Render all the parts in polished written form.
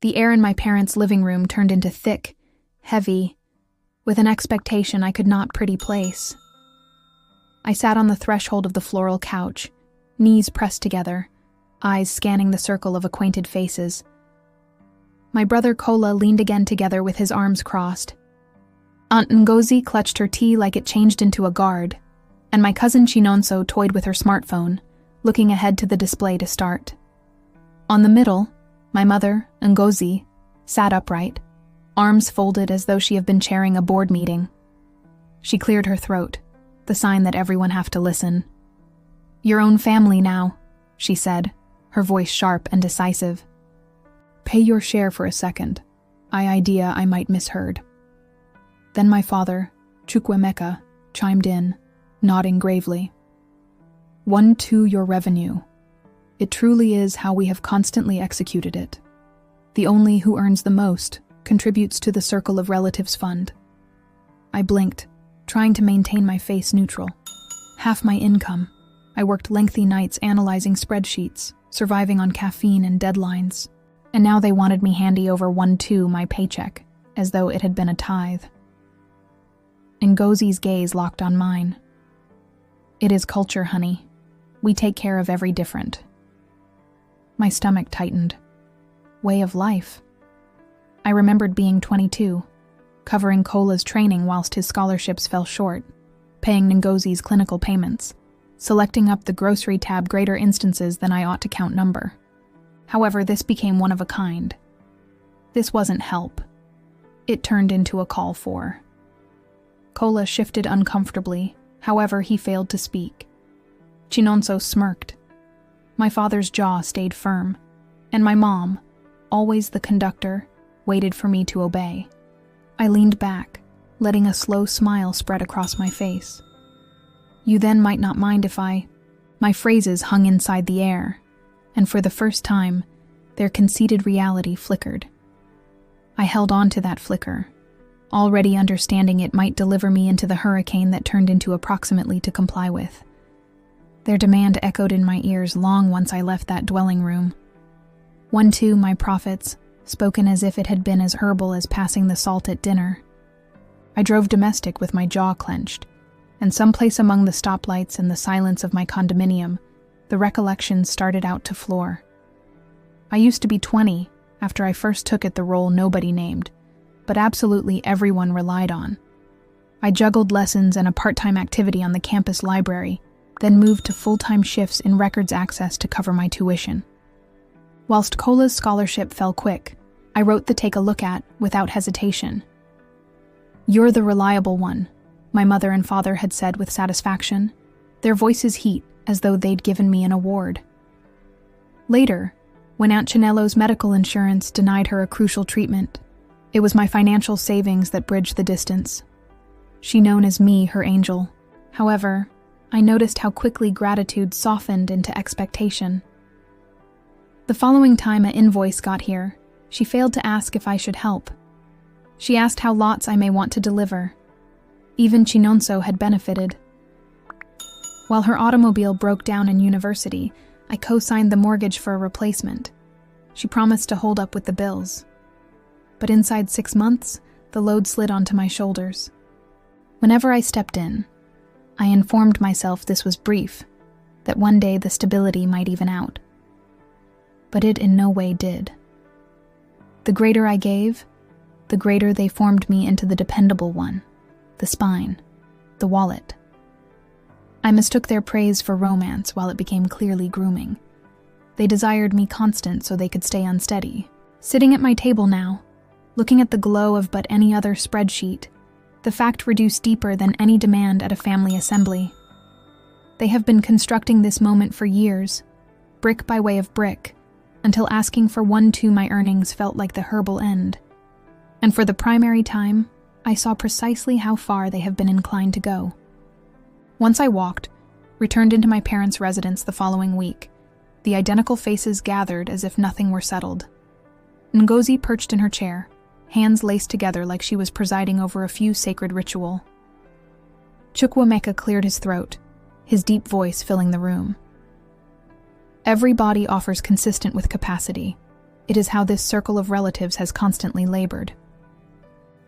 The air in my parents' living room turned into thick, heavy, with an expectation I could not pretty place. I sat on the threshold of the floral couch, knees pressed together, eyes scanning the circle of acquainted faces. My brother Kola leaned again together with his arms crossed. Aunt Ngozi clutched her tea like it changed into a guard, and my cousin Chinelo toyed with her smartphone, looking ahead to the display to start. On the middle, my mother, Ngozi, sat upright, arms folded as though she had been chairing a board meeting. She cleared her throat, the sign that everyone have to listen. "Your own family now," she said, her voice sharp and decisive. "Pay your share for a second. I might misheard." Then my father, Chukwuemeka, chimed in, nodding gravely. 1-2 your revenue. It truly is how we have constantly executed it. The only who earns the most contributes to the Circle of Relatives Fund. I blinked, trying to maintain my face neutral. Half my income. I worked lengthy nights analyzing spreadsheets, surviving on caffeine and deadlines. And now they wanted me handy over 1-2 my paycheck, as though it had been a tithe. Ngozi's gaze locked on mine. "It is culture, honey. We take care of every different." My stomach tightened. Way of life. I remembered being 22, covering Kola's training whilst his scholarships fell short, paying Ngozi's clinical payments, selecting up the grocery tab greater instances than I ought to count number. However, this became one of a kind. This wasn't help. It turned into a call for. Kola shifted uncomfortably, however he failed to speak. Chinelo smirked. My father's jaw stayed firm, and my mom, always the conductor, waited for me to obey. I leaned back, letting a slow smile spread across my face. "You then might not mind if I..." My phrases hung inside the air, and for the first time, their conceited reality flickered. I held on to that flicker, already understanding it might deliver me into the hurricane that turned into approximately to comply with. Their demand echoed in my ears long once I left that dwelling room. 1-2 my profits, spoken as if it had been as herbal as passing the salt at dinner. I drove domestic with my jaw clenched, and someplace among the stoplights and the silence of my condominium, the recollections started out to floor. I used to be 20 after I first took it the role nobody named, but absolutely everyone relied on. I juggled lessons and a part-time activity on the campus library, then moved to full-time shifts in records access to cover my tuition. Whilst Kola's scholarship fell quick, I wrote the take a look at without hesitation. "You're the reliable one," my mother and father had said with satisfaction, their voices heat as though they'd given me an award. Later, when Aunt Chinelo's medical insurance denied her a crucial treatment, it was my financial savings that bridged the distance. She known as me her angel. However, I noticed how quickly gratitude softened into expectation. The following time an invoice got here, she failed to ask if I should help. She asked how lots I may want to deliver. Even Chinelo had benefited. While her automobile broke down in university, I co-signed the mortgage for a replacement. She promised to hold up with the bills. But inside 6 months, the load slid onto my shoulders. Whenever I stepped in, I informed myself this was brief, that one day the stability might even out. But it in no way did. The greater I gave, the greater they formed me into the dependable one, the spine, the wallet. I mistook their praise for romance while it became clearly grooming. They desired me constant so they could stay unsteady. Sitting at my table now, looking at the glow of but any other spreadsheet, the fact reduced deeper than any demand at a family assembly. They have been constructing this moment for years, brick by way of brick, until asking for 1-2 my earnings felt like the herbal end. And for the primary time, I saw precisely how far they have been inclined to go. Once I walked, returned into my parents' residence the following week, the identical faces gathered as if nothing were settled. Ngozi perched in her chair, hands laced together like she was presiding over a few sacred ritual. Chukwuemeka cleared his throat, his deep voice filling the room. "Every body offers consistent with capacity. It is how this circle of relatives has constantly labored.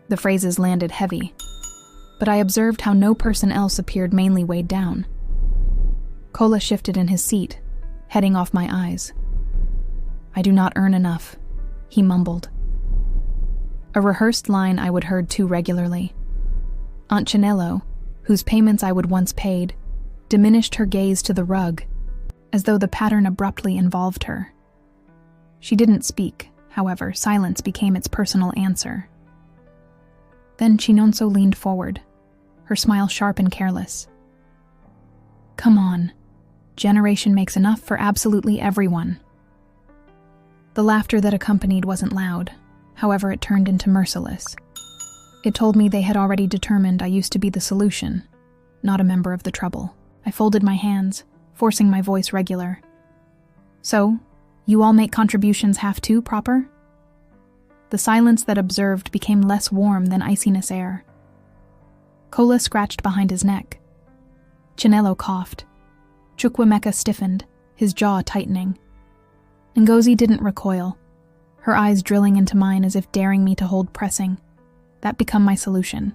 The phrases landed heavy, but I observed how no person else appeared mainly weighed down. Kola shifted in his seat, heading off my eyes. "I do not earn enough," he mumbled. A rehearsed line I would heard too regularly. Aunt Chinelo, whose payments I would once paid, diminished her gaze to the rug, as though the pattern abruptly involved her. She didn't speak, however, silence became its personal answer. Then Chinonso leaned forward, her smile sharp and careless. "Come on, generation makes enough for absolutely everyone." The laughter that accompanied wasn't loud, however it turned into merciless. It told me they had already determined I used to be the solution, not a member of the trouble. I folded my hands, forcing my voice regular. "So, you all make contributions half too, proper?" The silence that observed became less warm than iciness air. Kola scratched behind his neck. Chinelo coughed. Chukwuemeka stiffened, his jaw tightening. Ngozi didn't recoil, her eyes drilling into mine as if daring me to hold pressing. That became my solution.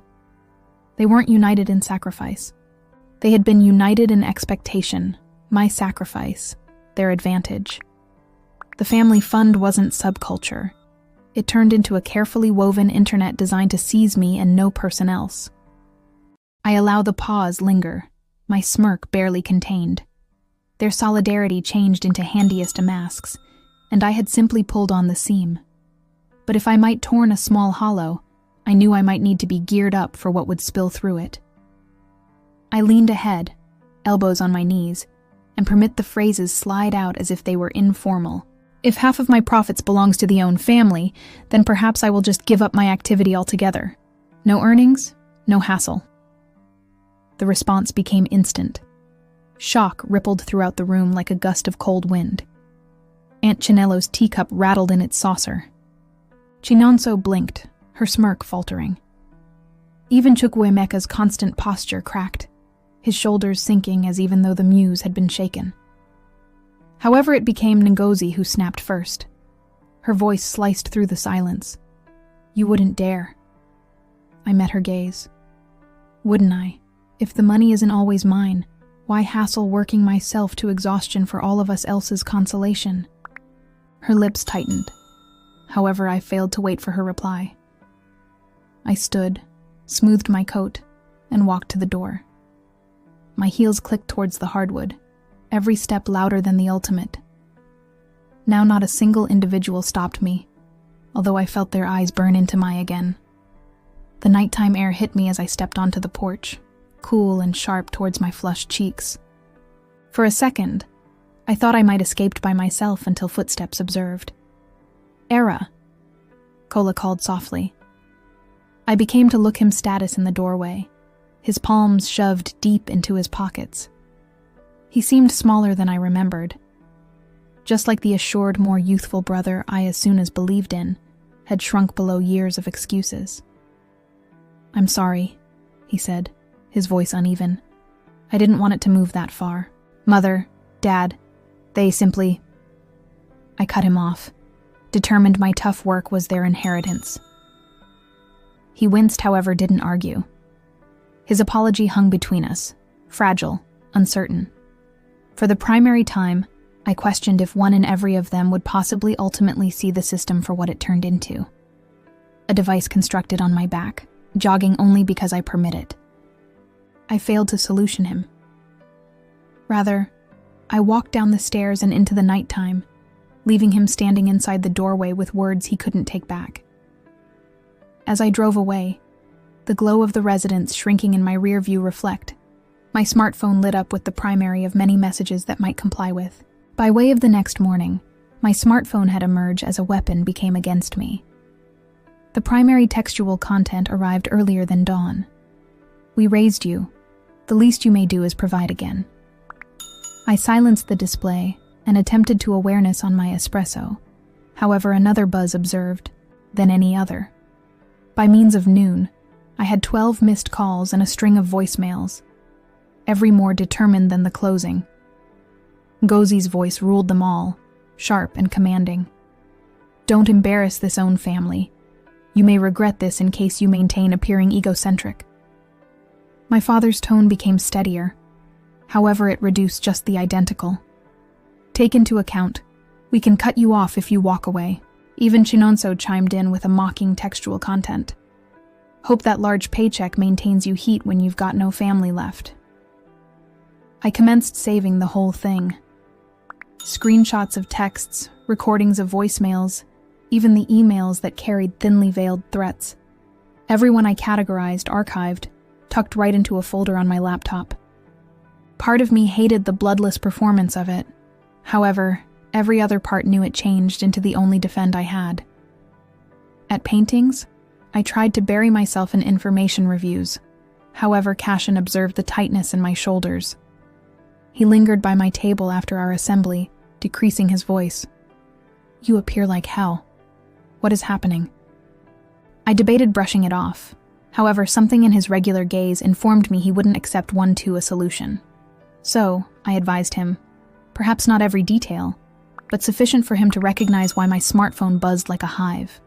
They weren't united in sacrifice. They had been united in expectation, my sacrifice, their advantage. The family fund wasn't subculture. It turned into a carefully woven internet designed to seize me and no person else. I allow the pause linger, my smirk barely contained. Their solidarity changed into handiest of masks, and I had simply pulled on the seam. But if I might torn a small hollow, I knew I might need to be geared up for what would spill through it. I leaned ahead, elbows on my knees, and permit the phrases slide out as if they were informal. If half of my profits belongs to the own family, then perhaps I will just give up my activity altogether. No earnings, no hassle. The response became instant. Shock rippled throughout the room like a gust of cold wind. Aunt Chinelo's teacup rattled in its saucer. Chinonso blinked, her smirk faltering. Even Chukwuemeka's constant posture cracked, his shoulders sinking as even though the muse had been shaken. However, it became Ngozi who snapped first. Her voice sliced through the silence. "You wouldn't dare." I met her gaze. Wouldn't I? If the money isn't always mine, why hassle working myself to exhaustion for all of us else's consolation? Her lips tightened. However, I failed to wait for her reply. I stood, smoothed my coat, and walked to the door. My heels clicked towards the hardwood, every step louder than the ultimate. Now not a single individual stopped me, although I felt their eyes burn into my again. The nighttime air hit me as I stepped onto the porch, cool and sharp towards my flushed cheeks. For a second, I thought I might escaped by myself until footsteps observed. "Era," Kola called softly. I became to look him status in the doorway, his palms shoved deep into his pockets. He seemed smaller than I remembered. Just like the assured, more youthful brother I as soon as believed in, had shrunk below years of excuses. "I'm sorry," he said, his voice uneven. "I didn't want it to move that far. Mother, Dad, they simply..." I cut him off, determined my tough work was their inheritance. He winced, however, didn't argue. His apology hung between us, fragile, uncertain. For the primary time, I questioned if one in every of them would possibly ultimately see the system for what it turned into. A device constructed on my back, jogging only because I permit it. I failed to solution him. Rather, I walked down the stairs and into the nighttime, leaving him standing inside the doorway with words he couldn't take back. As I drove away, the glow of the residence shrinking in my rear view reflect, my smartphone lit up with the primary of many messages that might comply with. By way of the next morning, my smartphone had emerged as a weapon became against me. The primary textual content arrived earlier than dawn. "We raised you. The least you may do is provide again." I silenced the display and attempted to awareness on my espresso. However, another buzz observed, then any other. By means of noon, I had 12 missed calls and a string of voicemails, every more determined than the closing. Ngozi's voice ruled them all, sharp and commanding. Don't embarrass this own family. You may regret this in case you maintain appearing egocentric. My father's tone became steadier. However, it reduced just the identical. Take into account, we can cut you off if you walk away. Even Chinonso chimed in with a mocking textual content. Hope that large paycheck maintains you heat when you've got no family left. I commenced saving the whole thing. Screenshots of texts, recordings of voicemails, even the emails that carried thinly veiled threats. Everyone I categorized, archived, tucked right into a folder on my laptop. Part of me hated the bloodless performance of it. However, every other part knew it changed into the only defend I had. At paintings, I tried to bury myself in information reviews. However, Cashin observed the tightness in my shoulders. He lingered by my table after our assembly, decreasing his voice. You appear like hell. What is happening? I debated brushing it off. However, something in his regular gaze informed me he wouldn't accept 1-2 a solution. So, I advised him, perhaps not every detail, but sufficient for him to recognize why my smartphone buzzed like a hive.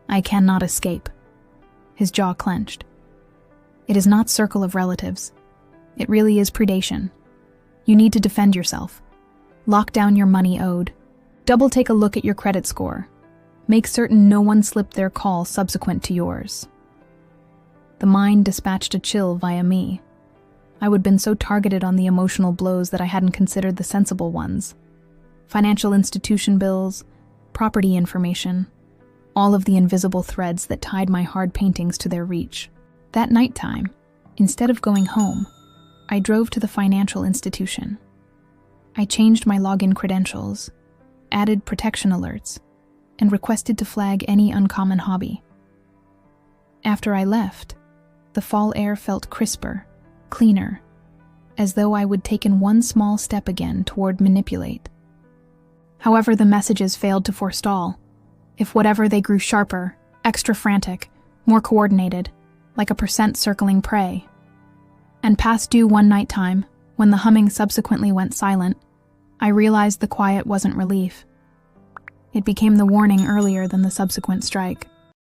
I cannot escape. His jaw clenched. It is not circle of relatives. It really is predation. You need to defend yourself. Lock down your money owed. Double take a look at your credit score. Make certain no one slipped their call subsequent to yours. The mind dispatched a chill via me. I would have been so targeted on the emotional blows that I hadn't considered the sensible ones. Financial institution bills, property information, all of the invisible threads that tied my hard paintings to their reach. That nighttime, instead of going home, I drove to the financial institution. I changed my login credentials, added protection alerts, and requested to flag any uncommon hobby. After I left, the fall air felt crisper, cleaner, as though I would taken one small step again toward manipulate. However, the messages failed to forestall. If whatever, they grew sharper, extra frantic, more coordinated, like a percent circling prey. And past due one night time, when the humming subsequently went silent, I realized the quiet wasn't relief. It became the warning earlier than the subsequent strike.